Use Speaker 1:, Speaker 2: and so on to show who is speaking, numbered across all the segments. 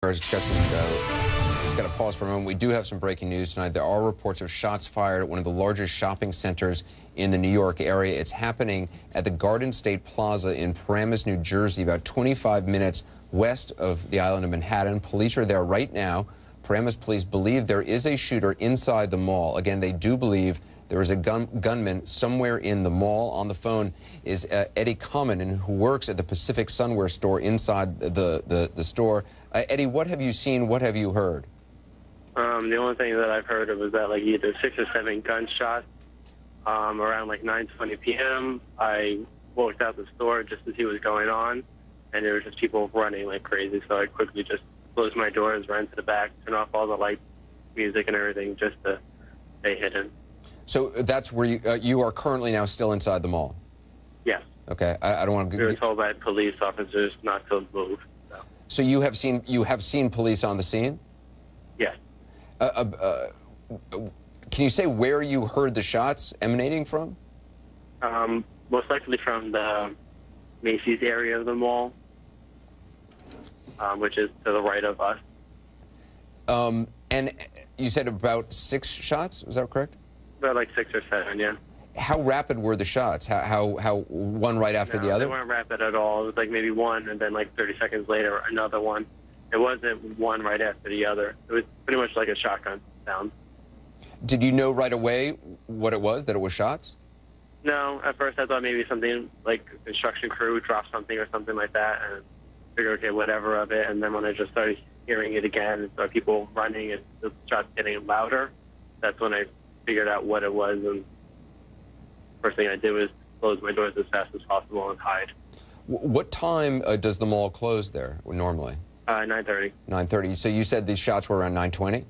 Speaker 1: Just got to pause for a moment. We do have some breaking news tonight. There are reports of shots fired at one of the largest shopping centers in the New York area. It's happening at the Garden State Plaza in Paramus, New Jersey, about 25 minutes west of the island of Manhattan. Police are there right now. Paramus police believe there is a shooter inside the mall. Again, they do believe there is a gunman somewhere in the mall. On the phone is Eddie Commenon, who works at the Pacific Sunwear store inside the store. Eddie, what have you seen? What have you heard?
Speaker 2: The only thing that I've heard of was that like either 6 or 7 gunshots around like 9:20 p.m. I walked out the store just to see what was going on, and there were just people running like crazy. So I quickly just closed my doors, ran to the back, turned off all the lights, music, and everything just to stay hidden.
Speaker 1: So that's where you are currently now still inside the mall?
Speaker 2: Yes.
Speaker 1: Okay. I don't want to.
Speaker 2: We were told by police officers not to move.
Speaker 1: So you have seen police on the scene?
Speaker 2: Yes.
Speaker 1: Can you say where you heard the shots emanating from?
Speaker 2: Most likely from the Macy's area of the mall, which is to the right of us.
Speaker 1: And you said about 6 shots, is that correct?
Speaker 2: About like 6 or 7, yeah.
Speaker 1: How rapid were the shots? How one right after the other?
Speaker 2: They weren't rapid at all. It was like maybe one, and then like 30 seconds later, another one. It wasn't one right after the other. It was pretty much like a shotgun sound.
Speaker 1: Did you know right away what it was, that it was shots?
Speaker 2: No, at first I thought maybe something like construction crew dropped something or something like that, and figured, okay, whatever of it. And then when I just started hearing it again and saw people running and the shots getting louder, that's when I figured out what it was. And first thing I did was close my doors as fast as possible and hide.
Speaker 1: What time does the mall close there normally?
Speaker 2: 9:30.
Speaker 1: 9:30. So you said these shots were around 9:20?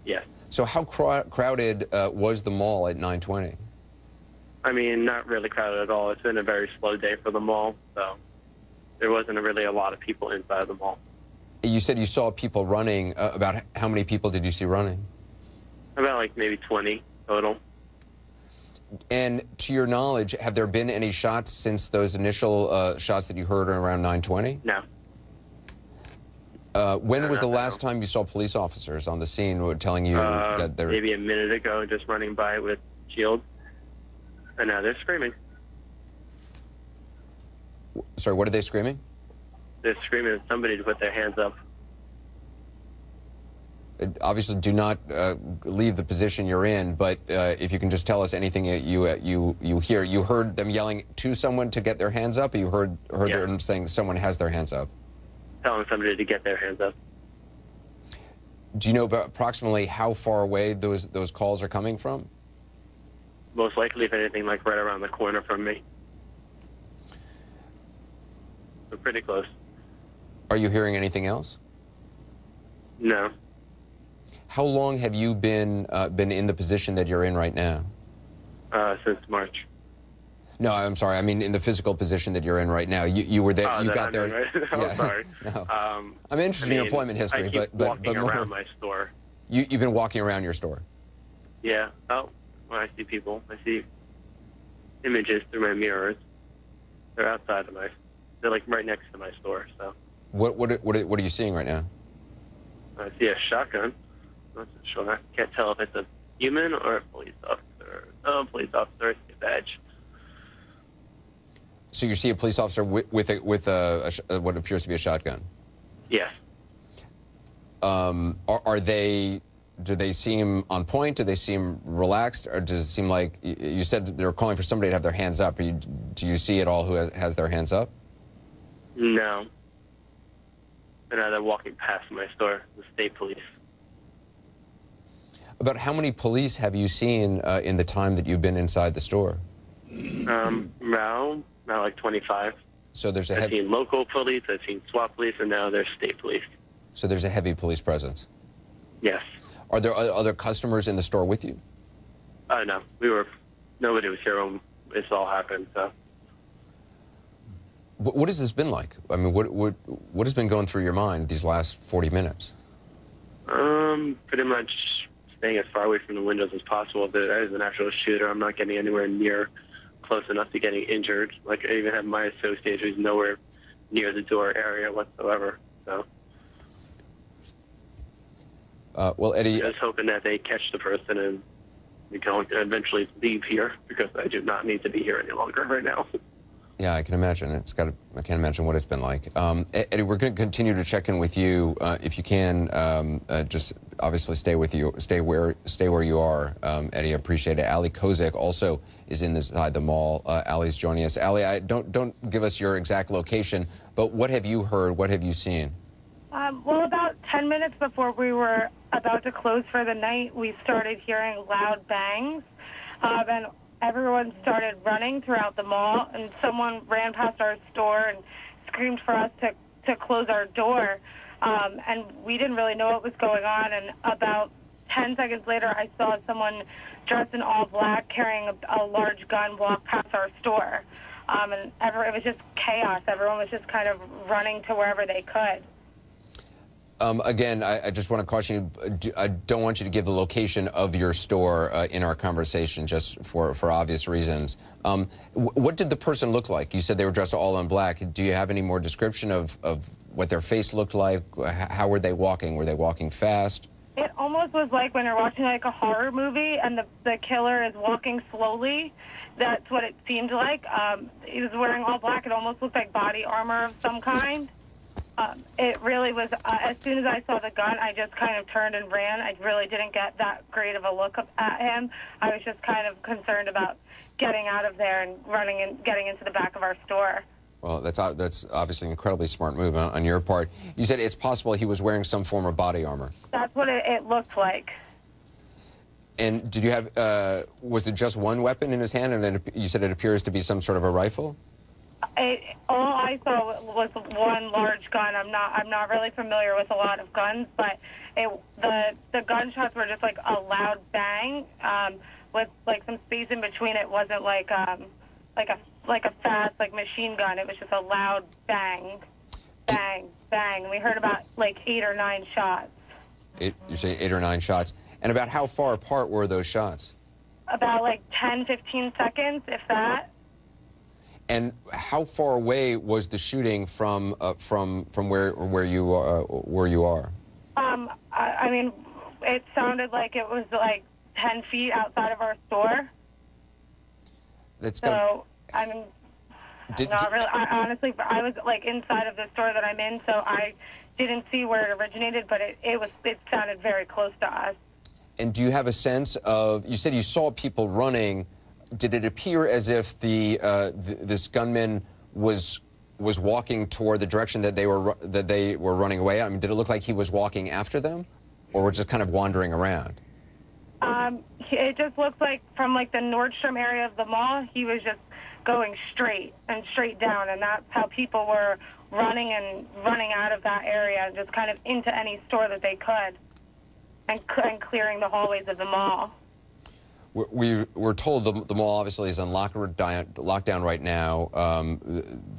Speaker 2: Yes.
Speaker 1: So how crowded was the mall at 9:20?
Speaker 2: I mean, not really crowded at all. It's been a very slow day for the mall, so there wasn't really a lot of people inside the mall.
Speaker 1: You said you saw people running. About how many people did you see running?
Speaker 2: About like maybe 20 total.
Speaker 1: And to your knowledge, have there been any shots since those initial shots that you heard around 9:20?
Speaker 2: No.
Speaker 1: When was the last time you saw police officers on the scene telling you that they're...
Speaker 2: Maybe a minute ago, just running by with shields. And now they're screaming.
Speaker 1: Sorry, what are they screaming?
Speaker 2: They're screaming at somebody to put their hands up.
Speaker 1: Obviously, do not leave the position you're in, but if you can just tell us anything you hear. You heard them yelling to someone to get their hands up, or you heard them saying someone has their hands up?
Speaker 2: Telling somebody to get their hands up.
Speaker 1: Do you know about approximately how far away those calls are coming from?
Speaker 2: Most likely, if anything, like right around the corner from me. We're pretty close.
Speaker 1: Are you hearing anything else?
Speaker 2: No.
Speaker 1: How long have you been in the position that you're in right now?
Speaker 2: Since March.
Speaker 1: No, I'm sorry. I mean, in the physical position that you're in right now. You were there.
Speaker 2: Oh,
Speaker 1: you got there.
Speaker 2: Right? I'm sorry.
Speaker 1: No. I'm interested in your employment history,
Speaker 2: I keep
Speaker 1: but
Speaker 2: walking around my store.
Speaker 1: You've been walking around your store.
Speaker 2: Yeah. Oh, when I see people, I see images through my mirrors. They're outside of they're like right next to my store. So.
Speaker 1: What are you seeing right now?
Speaker 2: I see a shotgun. I'm not so sure. I can't tell if it's a human or a police officer. Oh, police officer. I see a badge.
Speaker 1: So you see a police officer with what appears to be a shotgun?
Speaker 2: Yes.
Speaker 1: Do they seem on point? Do they seem relaxed? Or does it seem like, you said they're calling for somebody to have their hands up. Do you see at all who has their hands up?
Speaker 2: No. And now they're walking past my store, the state police.
Speaker 1: About how many police have you seen in the time that you've been inside the store?
Speaker 2: Around like 25.
Speaker 1: So there's
Speaker 2: I've seen local police, I've seen SWAT police, and now there's state police.
Speaker 1: So there's a heavy police presence?
Speaker 2: Yes.
Speaker 1: Are there other customers in the store with you?
Speaker 2: No. Nobody was here when this all happened, so.
Speaker 1: What has this been like? I mean, what has been going through your mind these last 40 minutes?
Speaker 2: Pretty much staying as far away from the windows as possible. There is an actual shooter. I'm not getting anywhere near close enough to getting injured. Like, I even have my associate who's nowhere near the door area whatsoever. So
Speaker 1: Well, Eddie,
Speaker 2: Just hoping that they catch the person and we can eventually leave here, because I do not need to be here any longer right now.
Speaker 1: yeah, I can imagine. I can't imagine what it's been like. Eddie, we're going to continue to check in with you if you can. Just obviously stay where you are, Eddie. I appreciate it. Ali Kozak also is inside the mall. Ali's joining us. Ali, don't give us your exact location, but what have you heard? What have you seen?
Speaker 3: Well, about 10 minutes before we were about to close for the night, we started hearing loud bangs, and everyone started running throughout the mall, and someone ran past our store and screamed for us to close our door, and we didn't really know what was going on, and about 10 seconds later, I saw someone dressed in all black carrying a large gun walk past our store, and it was just chaos. Everyone was just kind of running to wherever they could.
Speaker 1: Again, I just want to caution you, I don't want you to give the location of your store in our conversation, just for obvious reasons. What did the person look like? You said they were dressed all in black. Do you have any more description of what their face looked like? How were they walking? Were they walking fast?
Speaker 3: It almost was like when you're watching like a horror movie and the killer is walking slowly. That's what it seemed like. He was wearing all black. It almost looked like body armor of some kind. It really was, as soon as I saw the gun, I just kind of turned and ran. I really didn't get that great of a look at him. I was just kind of concerned about getting out of there and running and getting into the back of our store.
Speaker 1: Well, that's obviously an incredibly smart move on your part. You said it's possible he was wearing some form of body armor.
Speaker 3: That's what it looked like.
Speaker 1: And did you have, was it just one weapon in his hand, and then you said it appears to be some sort of a rifle?
Speaker 3: All I saw was one large gun. I'm not really familiar with a lot of guns, but the gunshots were just like a loud bang with like some space in between. It wasn't like a fast like machine gun. It was just a loud bang, bang, bang. We heard about like 8 or 9 shots.
Speaker 1: You say 8 or 9 shots. And about how far apart were those shots?
Speaker 3: About like 10, 15 seconds, if that.
Speaker 1: And how far away was the shooting from where you are?
Speaker 3: I mean, it sounded like it was like 10 feet outside of our store. I mean, not really. Honestly, I was like inside of the store that I'm in, so I didn't see where it originated, but it sounded very close to us.
Speaker 1: And do you have a sense of? You said you saw people running. Did it appear as if this gunman was walking toward the direction that they were running away? I mean, did it look like he was walking after them, or were just kind of wandering around?
Speaker 3: It just looked like from like the Nordstrom area of the mall, he was just going straight and straight down, and that's how people were running out of that area, just kind of into any store that they could, and clearing the hallways of the mall.
Speaker 1: We're told the mall obviously is on lockdown right now.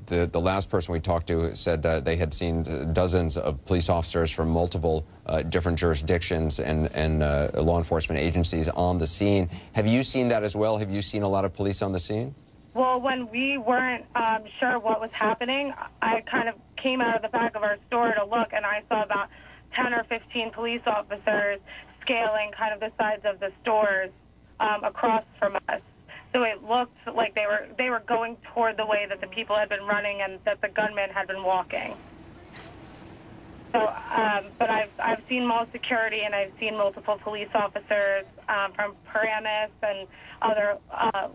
Speaker 1: The last person we talked to said they had seen dozens of police officers from multiple different jurisdictions and law enforcement agencies on the scene. Have you seen that as well? Have you seen a lot of police on the scene?
Speaker 3: Well, when we weren't sure what was happening, I kind of came out of the back of our store to look, and I saw about 10 or 15 police officers scaling kind of the sides of the stores across from us. So it looked like they were going toward the way that the people had been running and that the gunman had been walking. So, but I've seen mall security, and I've seen multiple police officers from Paramus and other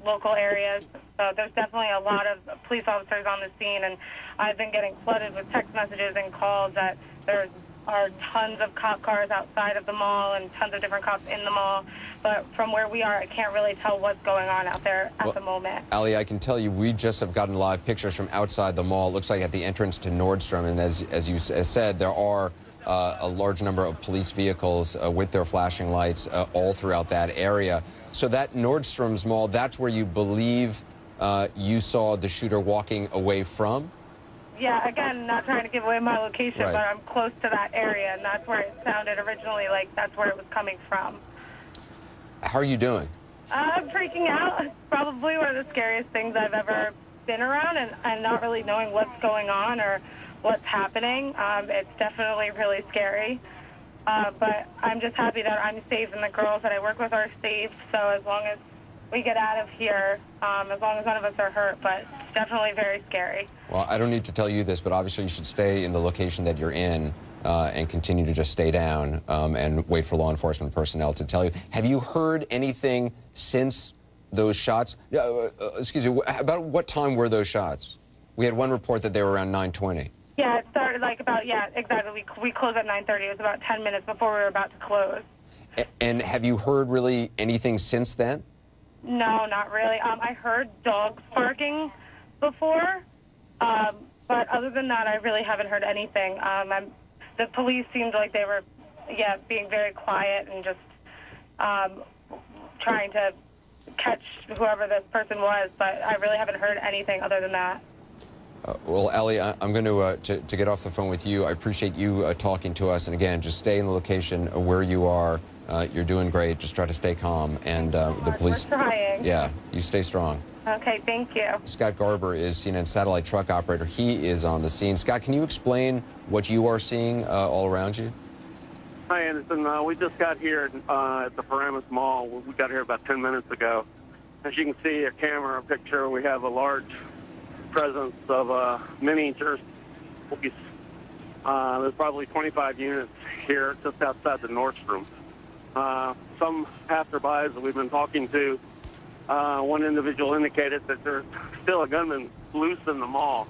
Speaker 3: local areas. So there's definitely a lot of police officers on the scene, and I've been getting flooded with text messages and calls that there are tons of cop cars outside of the mall and tons of different cops in the mall. But from where we are, I can't really tell what's going on out there at the moment.
Speaker 1: Ali, I can tell you, we just have gotten live pictures from outside the mall. It looks like at the entrance to Nordstrom, and as you said, there are a large number of police vehicles with their flashing lights all throughout that area. So that Nordstrom's mall, that's where you believe you saw the shooter walking away from?
Speaker 3: Yeah, again, not trying to give away my location,
Speaker 1: Right.
Speaker 3: but I'm close to that area, and that's where it sounded originally like that's where it was coming from.
Speaker 1: How are you doing?
Speaker 3: I'm freaking out. It's probably one of the scariest things I've ever been around, and not really knowing what's going on or what's happening. It's definitely really scary. But I'm just happy that I'm safe and the girls that I work with are safe. So as long as we get out of here, as long as none of us are hurt, but it's definitely very scary.
Speaker 1: Well, I don't need to tell you this, but obviously you should stay in the location that you're in and continue to just stay down and wait for law enforcement personnel to tell you. Have you heard anything since those shots? Excuse me, about what time were those shots? We had one report that they were around 9:20.
Speaker 3: Yeah, it started like about, yeah, exactly. We closed at 9:30. It was about 10 minutes before we were about to close.
Speaker 1: And have you heard really anything since then?
Speaker 3: No, not really. I heard dogs barking before, but other than that, I really haven't heard anything. The police seemed like they were, yeah, being very quiet and just trying to catch whoever this person was, but I really haven't heard anything other than that.
Speaker 1: Well, Ellie, I'm going to get off the phone with you. I appreciate you talking to us. And again, just stay in the location where you are. You're doing great. Just try to stay calm. And the police.
Speaker 3: We're trying.
Speaker 1: Yeah, you stay strong.
Speaker 3: Okay, thank you.
Speaker 1: Scott Garber is CNN's satellite truck operator. He is on the scene. Scott, can you explain what you are seeing all around you?
Speaker 2: Hi, Anderson. We just got here at the Paramus Mall. We got here about 10 minutes ago. As you can see, a camera picture, we have a large presence of mini Jersey police. There's probably 25 units here just outside the Nordstrom. Some passerbys that we've been talking to, one individual indicated that there's still a gunman loose in the mall.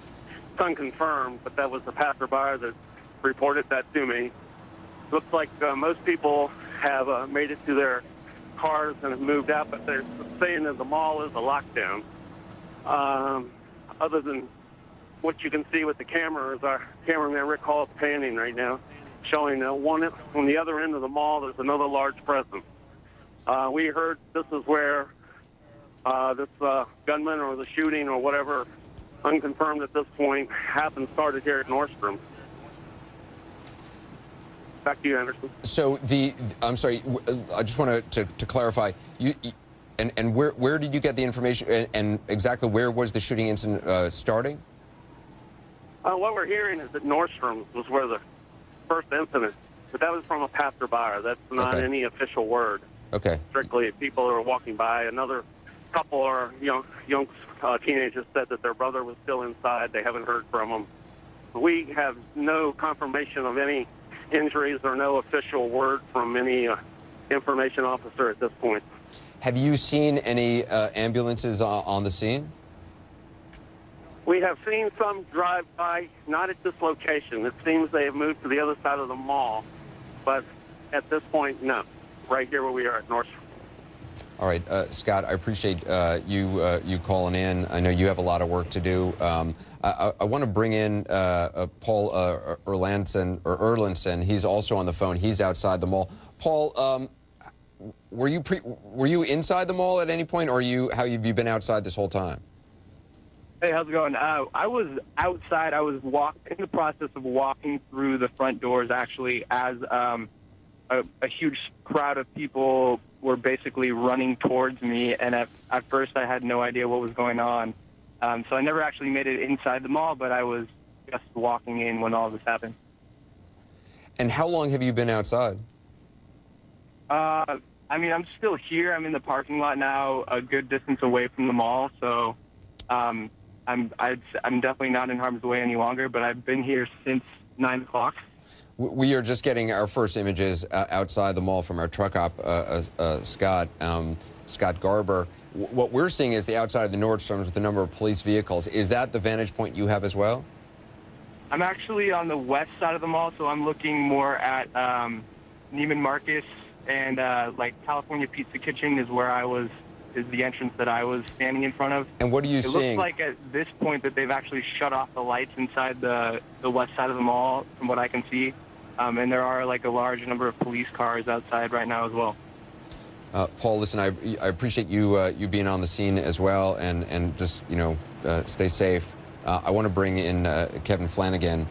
Speaker 2: It's unconfirmed, but that was the passerby that reported that to me. Looks like most people have made it to their cars and have moved out, but they're saying that the mall is a lockdown. Other than what you can see with the cameras, our cameraman Rick Hall is panning right now, showing one on the other end of the mall, there's another large presence. We heard this is where this gunman or the shooting or whatever, unconfirmed at this point, started here at Nordstrom. Back to you, Anderson.
Speaker 1: So I'm sorry, I just want to clarify. And where did you get the information, and exactly where was the shooting incident starting?
Speaker 2: What we're hearing is that Nordstrom was where the first incident, but that was from a passerby. That's not any official word.
Speaker 1: Okay.
Speaker 2: Strictly people who are walking by. Another couple or young teenagers said that their brother was still inside. They haven't heard from him. We have no confirmation of any injuries or no official word from any information officer at this point.
Speaker 1: Have you seen any ambulances on the scene?
Speaker 2: We have seen some drive by, not at this location. It seems they have moved to the other side of the mall, but at this point, no. Right here where we are at Nordstrom.
Speaker 1: All right, Scott, I appreciate you calling in. I know you have a lot of work to do. I want to bring in Paul Erlandson. He's also on the phone. He's outside the mall. Paul, were you inside the mall at any point, or how have you been outside this whole time?
Speaker 4: Hey, how's it going? I was outside. I was in the process of walking through the front doors, actually, as a huge crowd of people were basically running towards me, and at first I had no idea what was going on. So I never actually made it inside the mall, but I was just walking in when all this happened.
Speaker 1: And how long have you been outside?
Speaker 4: I mean, I'm still here. I'm in the parking lot now, a good distance away from the mall, so I'm definitely not in harm's way any longer, but I've been here since 9 o'clock.
Speaker 1: We are just getting our first images outside the mall from our truck op, Scott Garber. What we're seeing is the outside of the Nordstroms with the number of police vehicles. Is that the vantage point you have as well?
Speaker 4: I'm actually on the west side of the mall, so I'm looking more at Neiman Marcus and like California Pizza Kitchen is the entrance that I was standing in front of.
Speaker 1: And what are you seeing?
Speaker 4: It looks like at this point that they've actually shut off the lights inside the west side of the mall, from what I can see. And there are like a large number of police cars outside right now as well.
Speaker 1: Paul, listen, I appreciate you being on the scene as well, and just stay safe. I want to bring in Kevin Flanagan.